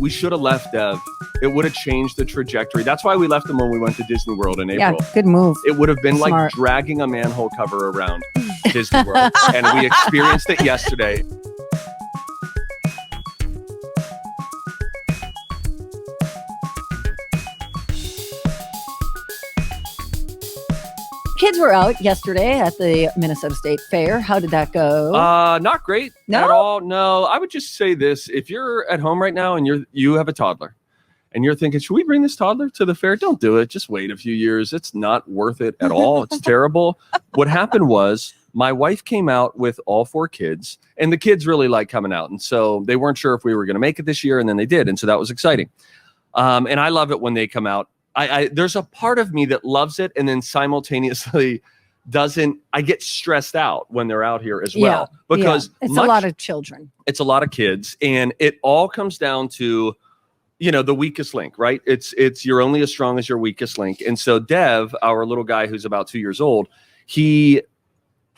we should have left Dev. It would have changed the trajectory. That's why we left him when we went to Disney World in April. Yeah, good move. It would have been Smart. like dragging a manhole cover around Disney World. And we experienced it yesterday. Kids were out yesterday at the Minnesota State Fair. How did that go? Not great No? at all. No, I would just say this. If you're at home right now and you have a toddler and you're thinking, should we bring this toddler to the fair? Don't do it. Just wait a few years. It's not worth it at all. It's terrible. What happened was my wife came out with all 4 kids, and the kids really like coming out. And so they weren't sure if we were going to make it this year, and then they did. And so that was exciting. And I love it when they come out. There's a part of me that loves it and then simultaneously doesn't. I get stressed out when they're out here as well, because it's a lot of children. It's a lot of kids, and it all comes down to, the weakest link, right? It's you're only as strong as your weakest link. And so Dev, our little guy who's about 2 years old, he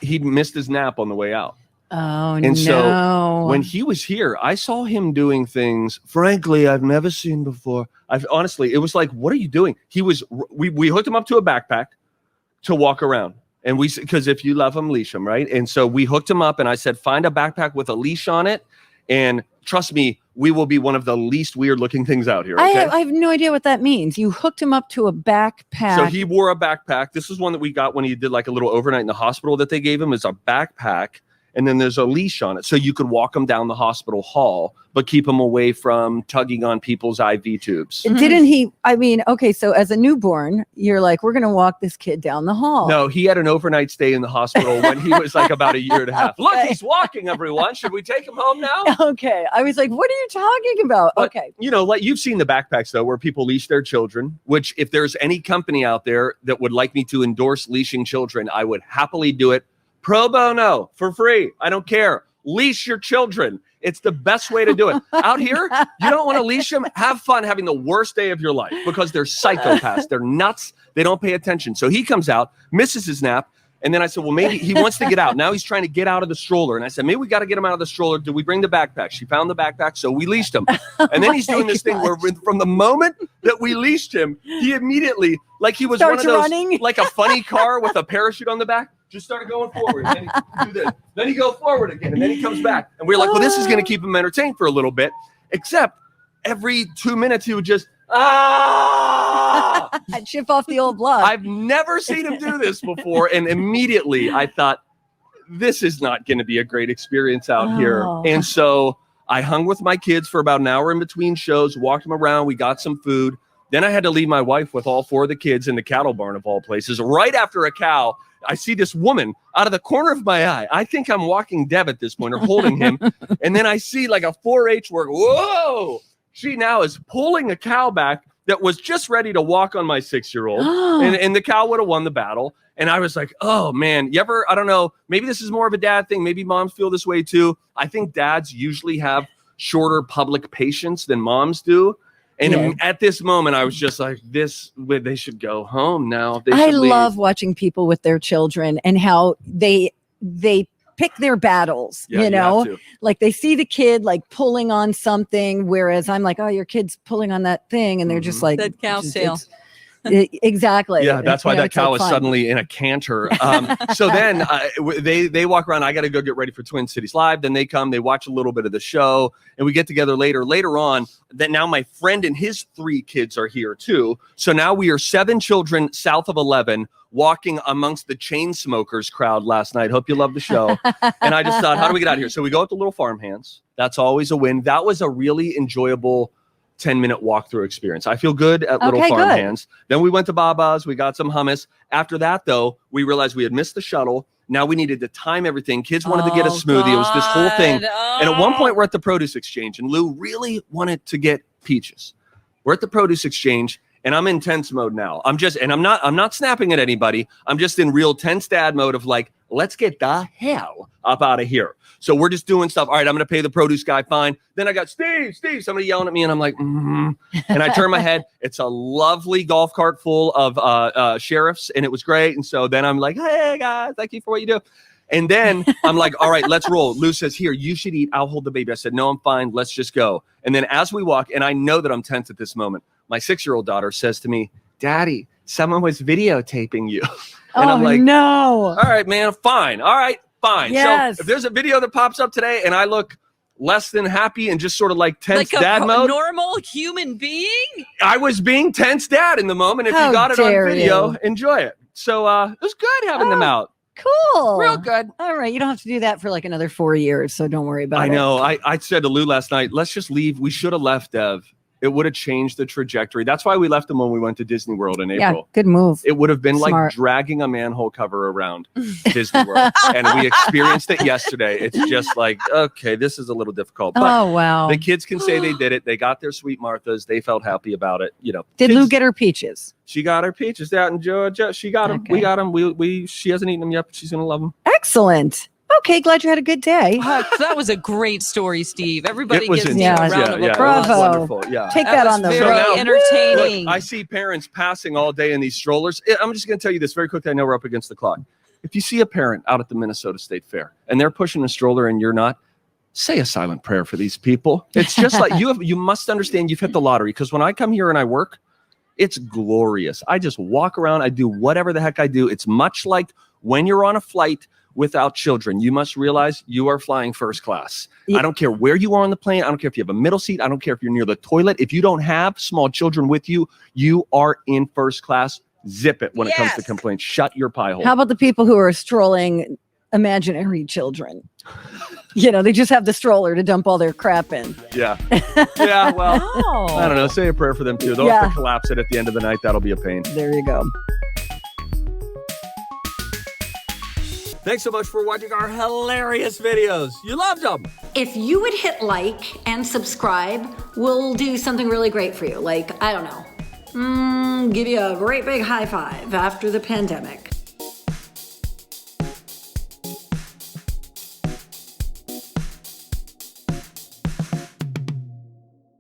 missed his nap on the way out. Oh, and so when he was here, I saw him doing things, frankly, I've never seen before. Honestly, it was like, what are you doing? We hooked him up to a backpack to walk around. And because if you love him, leash him, right? And so we hooked him up, and I said, find a backpack with a leash on it. And trust me, we will be one of the least weird looking things out here. Okay? I have no idea what that means. You hooked him up to a backpack. So he wore a backpack. This is one that we got when he did like a little overnight in the hospital that they gave him. Is a backpack. And then there's a leash on it. So you could walk him down the hospital hall, but keep him away from tugging on people's IV tubes. Didn't he? I mean, okay, so as a newborn, you're like, we're going to walk this kid down the hall. No, he had an overnight stay in the hospital when he was like about a year and a half. Okay. Look, he's walking, everyone. Should we take him home now? Okay. I was like, what are you talking about? But, okay. Like you've seen the backpacks, though, where people leash their children, which if there's any company out there that would like me to endorse leashing children, I would happily do it. Pro bono, for free. I don't care. Leash your children. It's the best way to do it. Out here, you don't want to leash them. Have fun having the worst day of your life because they're psychopaths. They're nuts. They don't pay attention. So he comes out, misses his nap. And then I said, well, maybe he wants to get out. Now he's trying to get out of the stroller. And I said, maybe we got to get him out of the stroller. Did we bring the backpack? She found the backpack. So we leashed him. And then he's doing this thing where from the moment that we leashed him, he immediately, like he was starts one of those, running. like a funny car with a parachute on the back. Just started going forward. And then he do this. Then he go forward again. And then he comes back. And we're like, well, this is going to keep him entertained for a little bit. Except every 2 minutes, he would just, I'd chip off the old blood. I've never seen him do this before. And immediately I thought, this is not going to be a great experience out here. And so I hung with my kids for about an hour in between shows, walked them around. We got some food. Then I had to leave my wife with all 4 of the kids in the cattle barn of all places. Right after a cow, I see this woman out of the corner of my eye. I think I'm walking Dev at this point or holding him. And then I see like a 4-H work. Whoa! She now is pulling a cow back that was just ready to walk on my 6-year-old. and the cow would have won the battle. And I was like, oh, man, you ever, I don't know, maybe this is more of a dad thing. Maybe moms feel this way, too. I think dads usually have shorter public patience than moms do. And at this moment, I was just like, they should go home now. I love watching people with their children and how they pick their battles, like they see the kid like pulling on something. Whereas I'm like, oh, your kid's pulling on that thing. And they're just like that cow's tail. Exactly. Yeah, that's why that cow is suddenly in a canter. So then they walk around. I got to go get ready for Twin Cities Live. Then they come, they watch a little bit of the show, and we get together later on. Then now my friend and his 3 kids are here too. So now we are 7 children south of 11 walking amongst the chain smokers crowd last night. Hope you love the show. And I just thought, how do we get out of here? So we go up to Little Farmhands. That's always a win. That was a really enjoyable 10-minute walkthrough experience. I feel good at Little Farmhands. Then we went to Baba's. We got some hummus. After that, though, we realized we had missed the shuttle. Now we needed to time everything. Kids wanted to get a smoothie. It was this whole thing. And at one point, we're at the produce exchange, and Lou really wanted to get peaches. We're at the produce exchange, and I'm in tense mode now. I'm not snapping at anybody. I'm just in real tense dad mode of like, let's get the hell up out of here. So we're just doing stuff. All right, I'm going to pay the produce guy fine. Then I got Steve, somebody yelling at me, and I'm like, And I turn my head. It's a lovely golf cart full of sheriffs, and it was great. And so then I'm like, hey, guys, thank you for what you do. And then I'm like, all right, let's roll. Lou says, here, you should eat. I'll hold the baby. I said, no, I'm fine. Let's just go. And then as we walk, and I know that I'm tense at this moment, my 6-year-old daughter says to me, Daddy, someone was videotaping you. And I'm like, no. All right, man, fine. All right, fine. Yes. So if there's a video that pops up today and I look less than happy and just sort of like tense like dad mode. Normal human being? I was being tense dad in the moment. If How you got it on dare video, you. enjoy it. So it was good having them out. Cool. Real good. All right. You don't have to do that for like another 4 years, so don't worry about it. I know. I said to Lou last night, let's just leave. We should have left, Dev. It would have changed the trajectory. That's why we left them when we went to Disney World in Yeah, April. good move. It would have been Smart. like dragging a manhole cover around Disney World. And we experienced it yesterday. It's just like, okay, this is a little difficult. But Oh, wow. the kids can say they did it. They got their sweet Marthas. They felt happy about it. You know. Did kids, Lou get her peaches? She got her peaches out in Georgia. She got them. Okay. We got them. She hasn't eaten them yet, but she's going to love them. Excellent. Okay, glad you had a good day. That was a great story, Steve. Everybody It was gives you a intense. round of Yeah, applause. it was Bravo. wonderful. Yeah. Take That that was on the very road. So now- entertaining. Look, I see parents passing all day in these strollers. I'm just going to tell you this very quickly. I know we're up against the clock. If you see a parent out at the Minnesota State Fair and they're pushing a stroller and you're not, say a silent prayer for these people. It's just like you must understand you've hit the lottery, because when I come here and I work, it's glorious. I just walk around. I do whatever the heck I do. It's much like when you're on a flight without children. You must realize you are flying first class. Yeah. I don't care where you are on the plane. I don't care if you have a middle seat. I don't care if you're near the toilet. If you don't have small children with you, you are in first class. Zip it when it comes to Yes. complaints. Shut your pie hole. How about the people who are strolling imaginary children? You know, they just have the stroller to dump all their crap in. Yeah. Yeah, well, Oh. I don't know. Say a prayer for them too. They'll have Yeah. to collapse it at the end of the night. That'll be a pain. There you go. Thanks so much for watching our hilarious videos. You loved them. If you would hit like and subscribe, we'll do something really great for you. Like, I don't know, give you a great big high five after the pandemic.